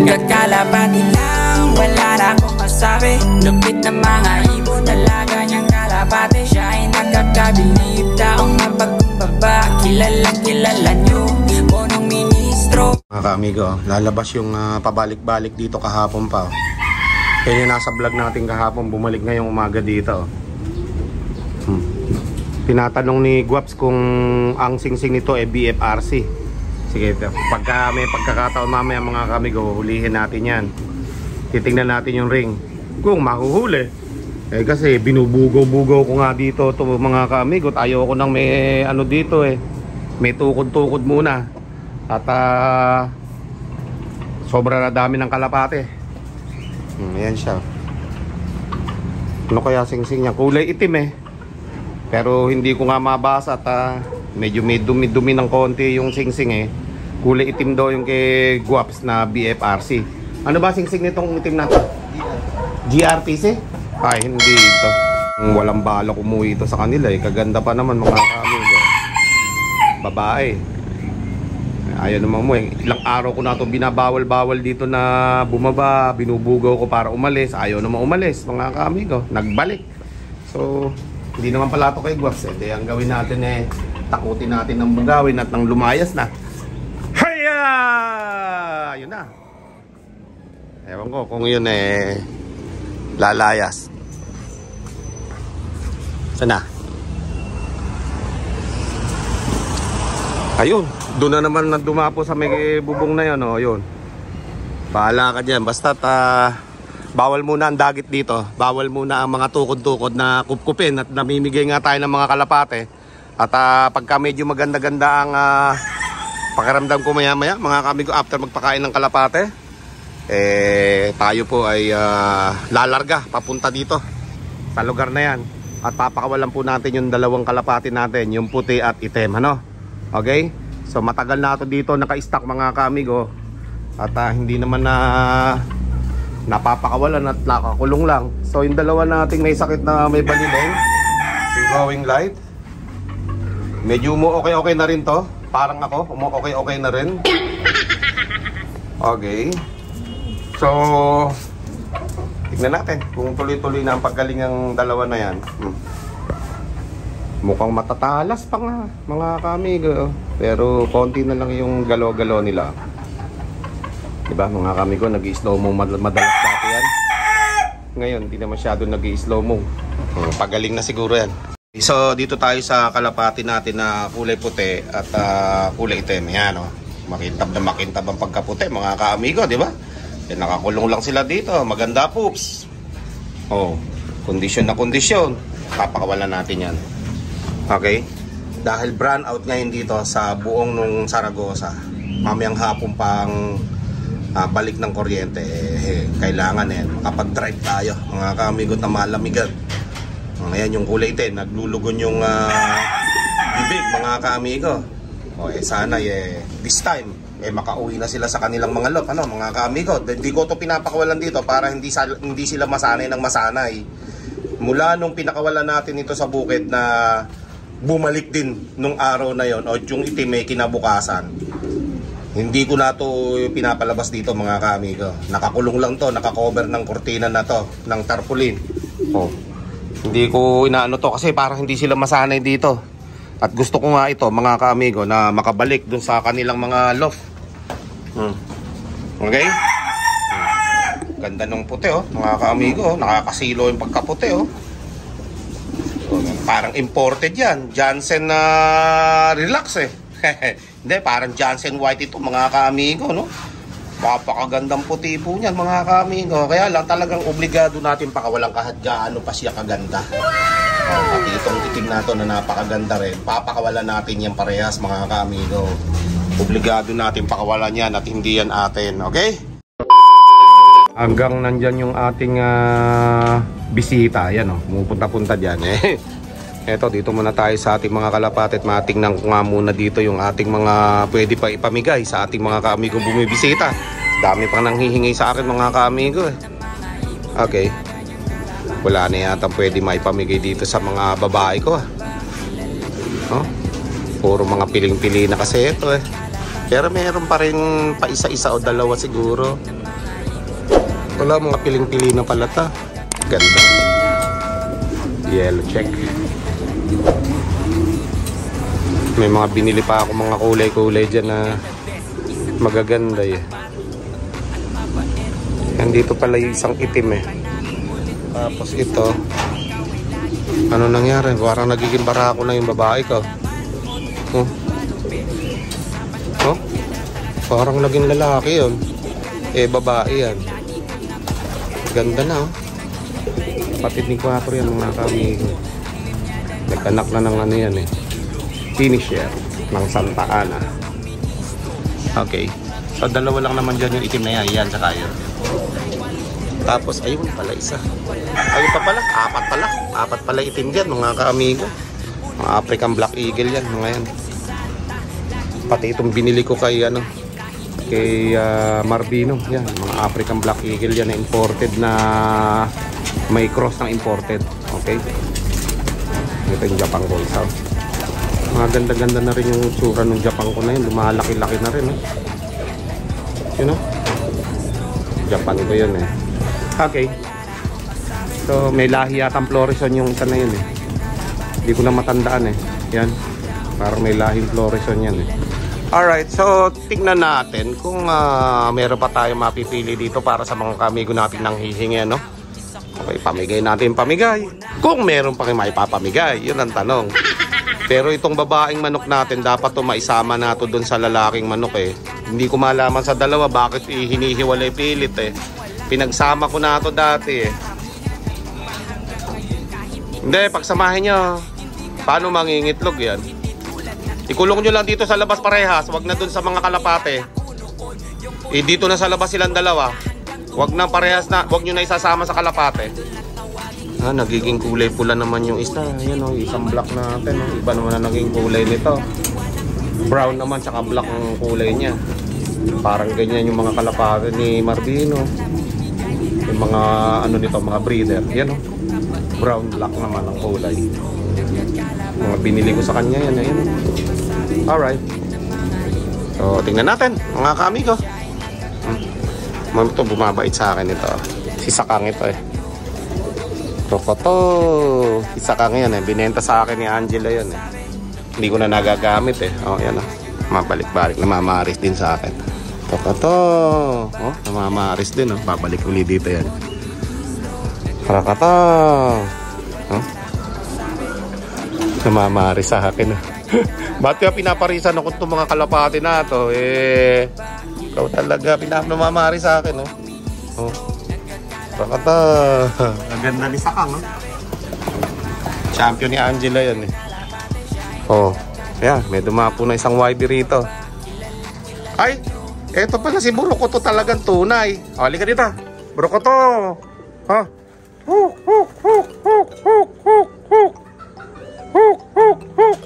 Kakalapati lang, wala na akong masabi. Lupit na mga ibon, talaga niyang kalapati. Siya ay nakakabilib, taong mapagkumbaba. Kilalang kilala niyo, punong ministro. Mga ka-amigo, lalabas yung pabalik-balik dito kahapon pa. Yan yung nasa vlog natin kahapon, bumalik ngayong umaga dito. Tinatanong ni Guaps kung ang singsing nito ay BFRC. Sige, pagka may pagkakataon mamaya mga ka-amigo, hulihin natin yan. Titingnan natin yung ring kung mahuhuli. Kasi binubugaw-bugaw ko nga dito to mga ka-amigo. Ayaw ko nang may ano dito may tukod-tukod muna. At sobra na dami ng kalapate. Ayan siya. Ano kaya singsing niya? Kulay itim pero hindi ko nga mabasa at medyo may dumi-dumi ng konti yung singsing Kulay itim daw yung kay Guaps na BFRC. Ano ba singsing nitong itim na to? GRPC? Ay, hindi ito. Walang balak umuwi ito sa kanila Kaganda pa naman mga ka-amigo. Babae. Ayaw naman mo Ilang araw ko na ito binabawal-bawal dito na bumaba. Binubugaw ko para umalis. Ayaw naman umalis mga ka-amigo. Nagbalik. So hindi naman pala ito kay Guaps ang gawin natin takutin natin ng bugawin at ng lumayas na. Haya! Ayun na. Ewan ko kung yun lalayas. Sana. Ayun, doon na naman dumapo sa may bubong na yun yun. Bahala ka dyan. Basta bawal muna ang dagit dito. Bawal muna ang mga tukod-tukod na kupkupin. At namimigay nga tayo ng mga kalapate. At pagka medyo maganda-ganda ang pakiramdam ko maya-maya mga kamigo after magpakain ng kalapate, tayo po ay lalarga papunta dito sa lugar na yan. At papakawalan po natin yung dalawang kalapate natin, yung puti at itim. Okay? So matagal na ito dito naka-stock mga kamigo. At hindi naman napapakawalan at nakakulong lang. So yung dalawa nating may sakit na may balileng, yung glowing light, medyo umu-okay na rin to. Parang ako, umu-okay na rin. Okay. So tignan natin kung tuloy-tuloy na ang paggaling ng dalawa na yan. Mukhang matatalas pa nga mga kamigo. Pero konti na lang yung galaw-galaw nila. Diba mga kamigo, nag-i-slow mo madalas dati yan. Ngayon hindi na masyado nag-i-slow mo. Pagaling na siguro yan. So dito tayo sa kalapati natin na kulay puti at kulay itim. Yan makintab na makintab ang pagkaputi mga kaamigo, di ba? Nakakulong lang sila dito. Maganda poops. Kondisyon na kondisyon. Papakawalan natin yan. Okay? Dahil brown out ngayon dito sa buong nung Zaragoza. Mamayang hapon pang balik ng kuryente, kailangan makapag-drive tayo mga kaamigo na malamigan. Ngayon yung kulay itim, naglulugon yung bibig mga kaamigo. Sana this time makauwi na sila sa kanilang mga loob mga kaamigo. Hindi ko to pinapakawalan dito para hindi sila masanay ng masanay. Mula nung pinakawalan natin ito sa bukid na bumalik din nung araw na yon o yung itim kinabukasan. Hindi ko na to pinapalabas dito mga kaamigo. Nakakulong lang to, nakakover ng kurtina na to, ng tarpaulin. Hindi ko inaano to kasi parang hindi sila masanay dito. At gusto ko nga ito mga kaamigo na makabalik dun sa kanilang mga loft. Okay? Ganda ng puti mga kaamigo, nakakasilo yung pagkaputi Parang imported yan. Jansen na relax Hindi, parang Jansen White ito mga kaamigo Papakagandang puti po niyan mga kaamigo. Kaya lang talagang obligado natin pakawalan kahit gaano pa siya kaganda. Pati itong itim na ito na napakaganda rin, papakawalan natin yan parehas mga kaamigo. Obligado natin pakawalan yan at hindi yan atin. Okay? Hanggang nandyan yung ating bisita. Yan pumupunta-punta dyan Eto, dito muna tayo sa ating mga kalapate at matingnan ko nga muna dito yung ating mga pwede pa ipamigay sa ating mga kaamigong bumibisita. Dami pang nanghihingi sa akin mga kaamigo Okay. Wala na yata pwede maipamigay dito sa mga babae ko Puro mga piling-pili na kasi ito Pero meron pa rin pa isa-isa o dalawa siguro. Wala, mga piling-pili na pala ta. Ganda. Yellow check. May mga binili pa ako mga kulay-kulay dyan na magaganda eh. Yan dito pala yung isang itim eh. Tapos ito, ano nangyari? Parang nagiging barako na yung babae ko. Oh. Oh? Parang naging lalaki yun. Eh, babae yan. Ganda na oh. Patid ni 4 yan mga kamigo. Nagkanak na ng ano yan eh. Finisher ng Santa Ana. Okay. So, dalawa lang naman dyan yung itim na yan. Yan, saka yun. Tapos, ayun pala isa. Ayun pa pala. Apat pala itim dyan, mga ka-amigo. Mga African Black Eagle yan, mga yan. Pati itong binili ko kay, kay Marbino. Yan, mga African Black Eagle yan na imported na may cross ng imported. Okay. Ito yung Japan Gold South. Mga ganda-ganda na rin yung tsura ng Japan ko na yun. Lumalaki-laki na rin. You know? Japan ko yun eh. Okay. So may lahi yatang Florison yung isa na yun eh. Hindi ko na matandaan eh. Yan. Parang may lahing Florison yan eh. Alright, so tingnan natin kung meron pa tayo mapipili dito para sa mga kamigo natin nang hihingi, no? Okay, pamigay natin pamigay. Kung meron pa kayo maipapamigay, yun ang tanong. Pero itong babaeng manok natin, dapat to maisama na to dun sa lalaking manok eh. Hindi ko malaman sa dalawa bakit hinihiwalay pilit eh. Pinagsama ko na to dati eh. Hindi, pagsamahin nyo. Paano mangingitlog yan? Ikulong nyo lang dito sa labas parehas. Wag na dun sa mga kalapate. Dito na sa labas silang dalawa. Wag na parehas na. Wag nyo na isasama sa kalapate. Nagiging kulay pula naman yung isa. Yan o, isang black natin. Iba naman na naging kulay nito. Brown naman, tsaka black ang kulay niya. Parang ganyan yung mga kalapate ni Marbino. Yung mga nito, mga breeder. Yan o, brown black naman ang kulay. Mga binili ko sa kanya yan. Ayan. Alright. So, tingnan natin mga kaamigo. Ito, bumabait sa akin ito. Si Sakang ito eh. Rokoto. Si Sakang yan eh. Binenta sa akin ni Angela yan eh. Hindi ko na nagagamit eh. Oh, yan oh. Mabalik-balik. Namamaris din sa akin. Rokoto. Oh, namamaris din oh. Babalik ulit dito yan. Rokoto. Oh. Namamaris sa akin oh. Ba't kaya pinaparisan ako itong mga kalapati na to eh. Ikaw talaga pinapamamari sa akin, oh. Oh. Rakata. Ang ganda ni Sakang, oh. Champion ni Angela yan, eh. Oh. Ayan, may dumapo na isang YB rito. Ay, eto pala si Burukoto talagang tunay. O, halika dito. Burukoto. Ha? Huk, huk, huk, huk, huk, huk, huk. Huk, huk, huk.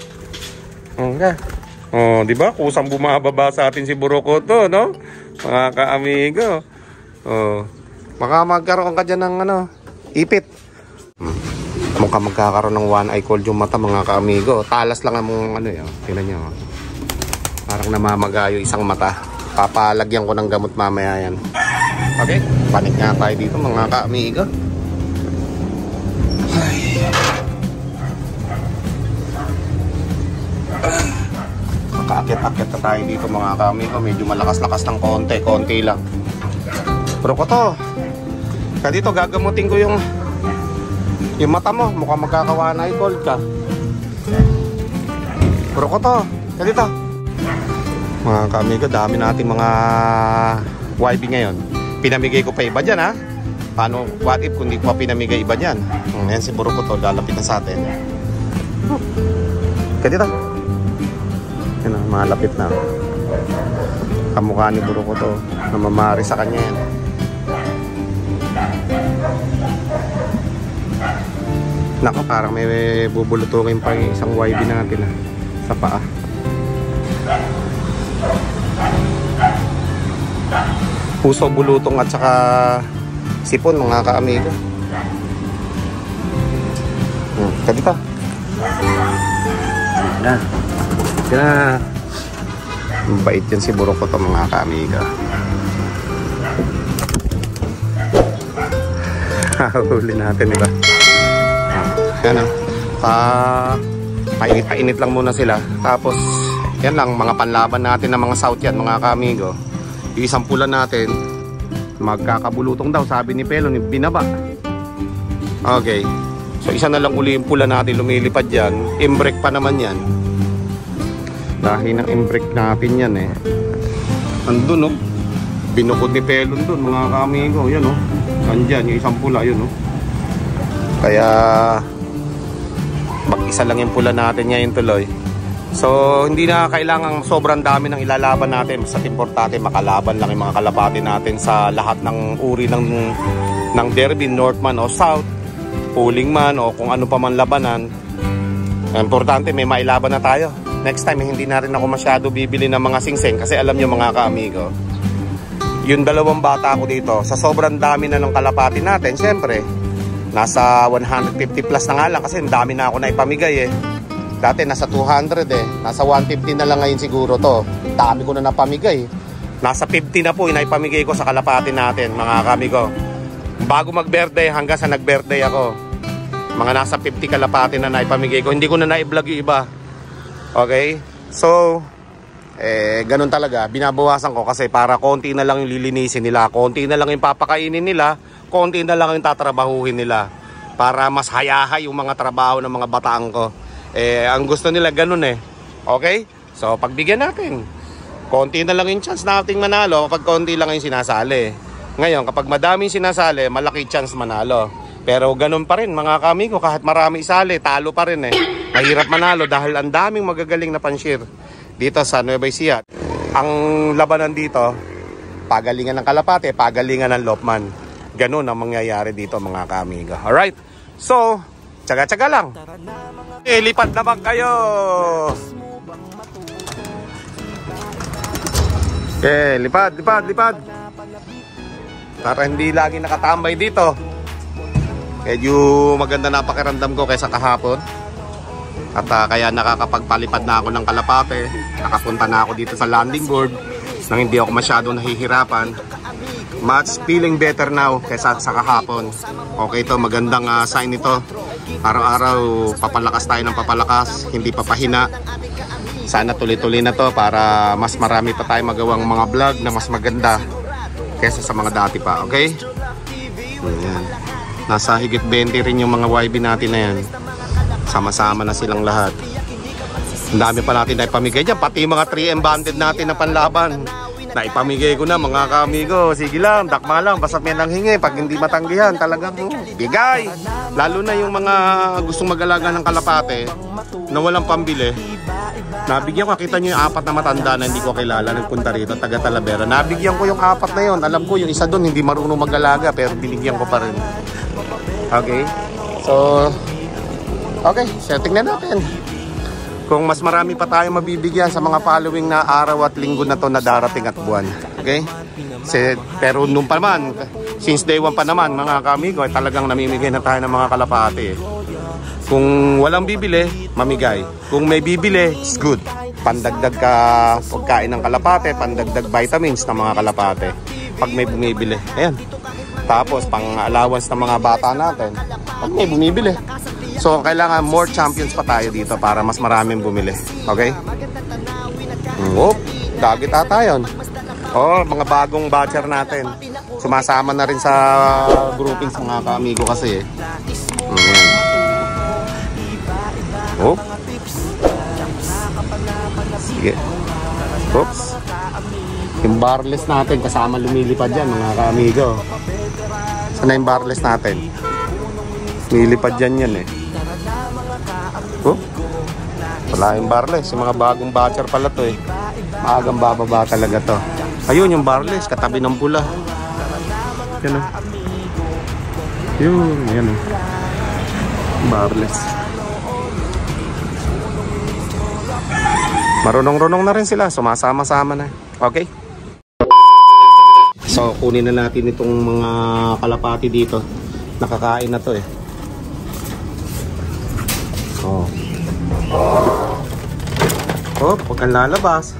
Okay. Oh, di ba? Kusang bumababa sa atin si Burukoto, no? Mga ka-amigo. Oh. Baka magkaroon ka dyan ng ipit. Mukhang magkakaroon ng one eye cold yung mata, mga ka-amigo. Talas lang ang yun. Tingnan nyo. Parang namamagayo isang mata. Papalagyan ko ng gamot mamaya yan. Okay? Panik nga tayo dito, mga ka-amigo. Kakakit-akit na tayo dito, mga ka-amigo. Medyo malakas-lakas ng konti lang. Burukoto, kaya dito gagamutin ko yung mata mo. Mukhang magkakawana eye cold ka. Burukoto, kaya dito. Mga ka-amigo, dami natin mga YB ngayon. Pinamigay ko pa iba dyan, ha? Paano, what if kung di ko pa pinamigay iba dyan? Ayan si Burukoto, lalapit na sa atin. Kaya dito. Yan o, malapit na. Kamukha ni Burukoto, namamari sa kanya yan. Nako, parang may bubulutungin pa yung isang YB natin sa paa. Puso, bulutong at saka sipon, mga ka-amigo. Kadito. Bait yan si Burok ko to mga ka-amiga. Huli natin, diba? Yan painit lang muna sila. Tapos yan lang, mga panlaban natin ng mga South yan mga ka-amigo. Yung isang pula natin magkakabulutong daw, sabi ni Pelon, binaba. Okay, so isa na lang uli yung pula natin lumilipad yan. Imbrek pa naman yan. Dahil ng imbrek natin yan eh. Andun oh, binukod ni Pelon dun mga ka-amigo. Yan oh, andyan yung isang pula yun oh. Kaya mag-isa lang yung pula natin ngayon tuloy. So hindi na kailangan sobrang dami ng ilalaban natin. Basta importante makalaban lang yung mga kalapati natin sa lahat ng uri ng derby, North man o South, pooling man o kung ano pa man labanan. Importante may mailaban na tayo. Next time hindi na rin ako masyado bibili ng mga singseng kasi alam nyo mga ka-amigo, yung dalawang bata ko dito sa sobrang dami na ng kalapati natin, syempre nasa 150 plus na nga lang kasi dami na ako na ipamigay eh. Dati nasa 200 eh. Nasa 150 na lang ngayon siguro to. Dami ko na napamigay. Nasa 50 na po yung naipamigay ko sa kalapati natin mga kamigo. Bago mag-birthday hanggang sa nag-birthday ako, mga nasa 50 kalapati na naipamigay ko. Hindi ko na na-vlog yung iba. Okay? So ganun talaga. Binabawasan ko kasi para konti na lang yung lilinisin nila. Konti na lang yung papakainin nila. Konti na lang yung tatrabahuhin nila. Para mas hayahay yung mga trabaho ng mga bataan ko. Ang gusto nila ganun eh. Okay? So pagbigyan natin. Konti na lang yung chance nating manalo kapag konti lang yung sinasali. Ngayon kapag madaming sinasali, malaki chance manalo. Pero ganun pa rin mga kamigo, kahit marami isali, talo pa rin eh. Mahirap manalo dahil ang daming magagaling na panshir dito sa Nueva Ecija. Ang labanan dito, pagalingan ng kalapate, pagalingan ng lopman. Ganun ang mangyayari dito mga kamigo. Alright? So tsaga-tsaga lang. Lipad naman kayo. Lipad. Para hindi lagi nakatambay dito. Medyo maganda na pakiramdam ko kaysa kahapon. At kaya nakakapagpalipad na ako ng kalapate. Nakapunta na ako dito sa landing board nang hindi ako masyadong nahihirapan. Much feeling better now kaysa sa kahapon. Okay to, magandang sign ito. Araw-araw papalakas tayo ng papalakas, hindi papahina. Sana tuloy-tuloy na to para mas marami pa tayo magawang mga vlog na mas maganda kaysa sa mga dati pa, okay? Ayan. Nasa higit 20 rin yung mga YB natin na yan. Sama-sama na silang lahat. Ang dami pa natin na ipamigay dyan, pati yung mga 3M banded natin na panlaban. Naipamigay ko na mga kamigo. Sige lang, dakma lang, basta may nanghingi. Pag hindi matanggihan, talagang bigay. Lalo na yung mga gustong mag-alaga ng kalapate na walang pambili. Nabigyan ko, kita nyo yung 4 na matanda na hindi ko kilala, nagpunta rito, taga Talavera. Nabigyan ko yung 4 na yon. Alam ko yung isa doon hindi marunong mag-alaga, pero binigyan ko pa rin. Okay? So okay, setting na natin. Kung mas marami pa tayo mabibigyan sa mga following na araw at linggo na to na darating at buwan. Okay? Pero nung pa naman, since day 1 pa naman mga kamigo, talagang namimigay na tayo ng mga kalapate. Kung walang bibili, mamigay. Kung may bibili, it's good. Pandagdag ka pagkain ng kalapate, pandagdag vitamins ng mga kalapate. Pag may bumibili. Ayan. Tapos pang allowance ng mga bata natin, pag may bumibili. So kailangan more champions pa tayo dito para mas maraming bumili. Okay? Oh, dagit ata yun. Oh, mga bagong batcher natin. Sumasama na rin sa groupings mga ka-amigo kasi eh. Oh. Sige. Oops. Yung barless natin kasama lumilipad yan mga ka-amigo. Sana yung barless natin? Lumilipad yan eh. Oh, wala yung barless. Yung mga bagong batcher pala to eh. Maagang bababa talaga to. Ayun yung barless, katabi ng pula. Yan o. Yan o. Barless. Marunong-runong na rin sila. Sumasama-sama na. Okay? So, kunin na natin itong mga kalapati dito. Nakakain na to eh. Oh. Oh, huwag kang lalabas.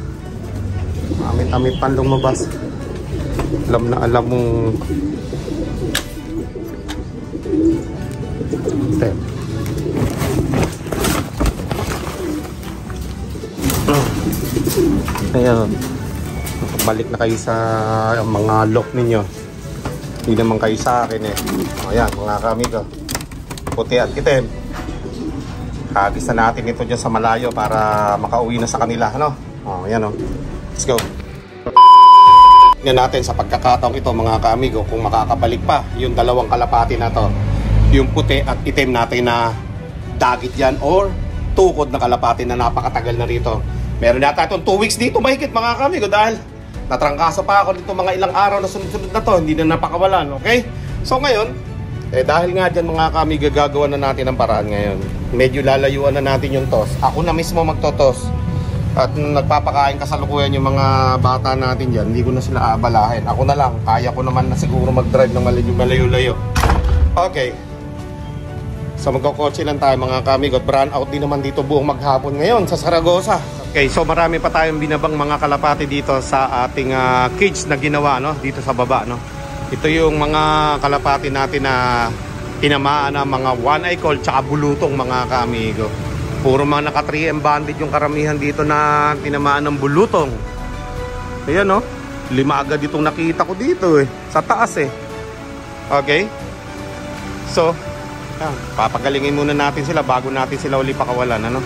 Amit-amit pan lumabas. Alam na alam mong ayan, balik na kayo sa mga lock ninyo. Hindi naman kayo sa akin eh. Ayan mga kamigo, puti at itim. Hagis na natin ito dyan sa malayo para makauwi na sa kanila, ano? Ayan o, let's go. Tingnan natin sa pagkakataong ito mga kamigo kung makakabalik pa yung dalawang kalapati na to, yung puti at itim natin na dagit yan or tukod na kalapati na napakatagal na rito. Meron yata itong 2 weeks dito mahigit mga kamigo dahil natrangkaso pa ako dito mga ilang araw na sunod-sunod na to, hindi na napakawalan, okay? So ngayon, dahil nga dyan mga kamigo, gagawa na natin ang paraan ngayon. Medyo lalayuan na natin yung toss. Ako na mismo magtotos. At nagpapakain kasalukuyan yung mga bata natin dyan, hindi ko na sila aabalahin. Ako na lang, kaya ko naman na siguro mag-drive ng malayo-layo. Okay. So magkakotse lang tayo mga kamigo. Brand out din naman dito buong maghapon ngayon sa Zaragoza. Okay, so marami pa tayong binabang mga kalapati dito sa ating cage na ginawa, no? Dito sa baba, no? Ito yung mga kalapati natin na tinamaan ng mga one-eye call tsaka bulutong mga kamigo. Puro mga naka 3M bandit yung karamihan dito na tinamaan ng bulutong. Ayan, no? 5 agad itong nakita ko dito eh. Sa taas eh. Okay? So, papagalingin muna natin sila bago natin sila uli pakawalan, ano?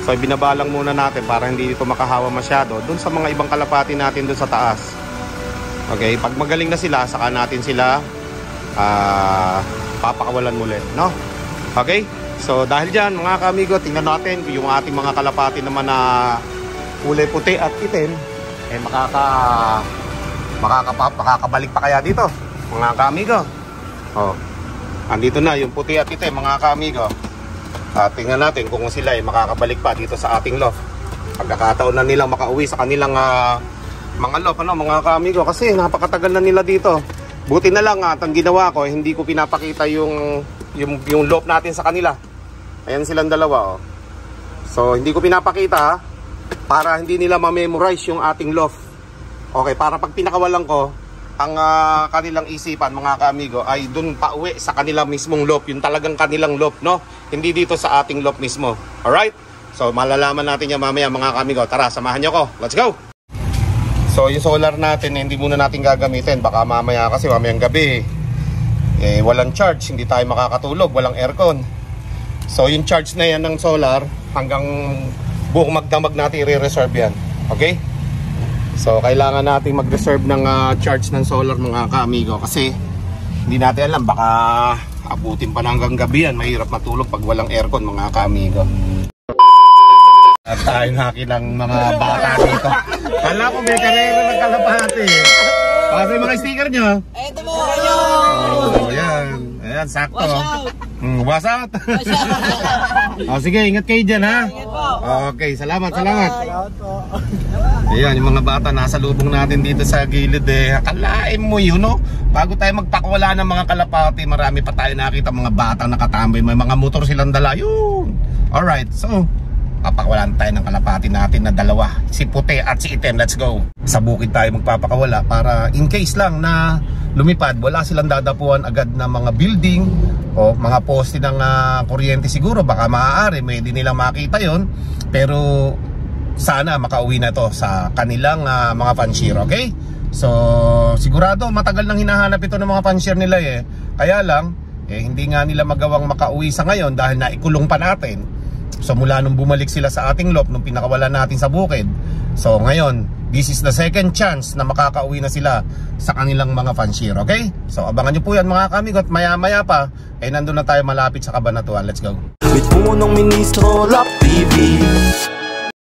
So binabalang muna natin para hindi dito makahawa masyado dun sa mga ibang kalapati natin dun sa taas. Okay, pag magaling na sila, saka natin sila papakawalan muli, no? Okay, so dahil dyan mga kamigo, tingnan natin yung ating mga kalapati naman na kulay puti at itim, makakabalik pa kaya dito mga kamigo. Andito na yung puti at itim mga kamigo. Tingnan natin kung sila ay makakabalik pa dito sa ating loft. Pagkakataon na nilang makauwi sa kanilang mga loft, ano, mga kamigo, kasi napakatagal na nila dito. Buti na lang at ang ginawa ko, hindi ko pinapakita yung loft natin sa kanila. Ayan silang dalawa, oh. So hindi ko pinapakita para hindi nila ma-memorize yung ating loft. Okay, para pag pinakawalan ko, ang kanilang isipan mga kamigo ay dun pa uwi sa kanilang mismong loft, yung talagang kanilang loft, no? Hindi dito sa ating loft mismo. Alright? So malalaman natin yan mamaya mga kamigo. Tara, samahan nyo ko. Let's go! So yung solar natin, hindi muna natin gagamitin. Baka mamaya kasi mamayang gabi walang charge, hindi tayo makakatulog, walang aircon. So yung charge na yan ng solar, hanggang buong magdamag natin i-reserve yan. Okay? So kailangan natin mag-reserve ng charge ng solar mga kamigo, kasi hindi natin alam, baka abutin pa na hanggang gabi yan. Mahirap matulog pag walang aircon mga kamigo. At tayo nakilang mga bata dito. Kala ko may karera ng kalapati. Kasi mga sticker nyo. Ito mo! Yan. Ayan, sakto. What's out? Sige, ingat kayo dyan, ha? Okay, salamat. Salamat po. Ayan, yung mga bata nasa lubong natin dito sa gilid eh. Akalain mo yun, no? Bago tayo magpakawala ng mga kalapati, marami pa tayo nakita mga batang nakatambay. May mga motor silang dala. Yun. Alright, so papakawalan tayo ng kalapati natin na dalawa, si puti at si itim. Let's go. Sa bukid tayo magpapakawala para in case lang na lumipad, wala silang dadapuan agad na mga building o mga poste ng kuryente. Siguro baka maaari may di nilang makita yon, pero sana makauwi na to sa kanilang mga fanshier. Okay, so sigurado matagal nang hinahanap ito ng mga fanshier nila eh. Kaya lang hindi nga nila magawang makauwi sa ngayon dahil naikulong pa natin. So mula nung bumalik sila sa ating loft, nung pinakawalan natin sa bukid, so ngayon this is the second chance na makakauwi na sila sa kanilang mga fanshier. Okay, so abangan nyo po yan mga kamigot. Maya maya pa nandun na tayo malapit sa Cabanatuan. Let's go. With punong ministro, Lap TV.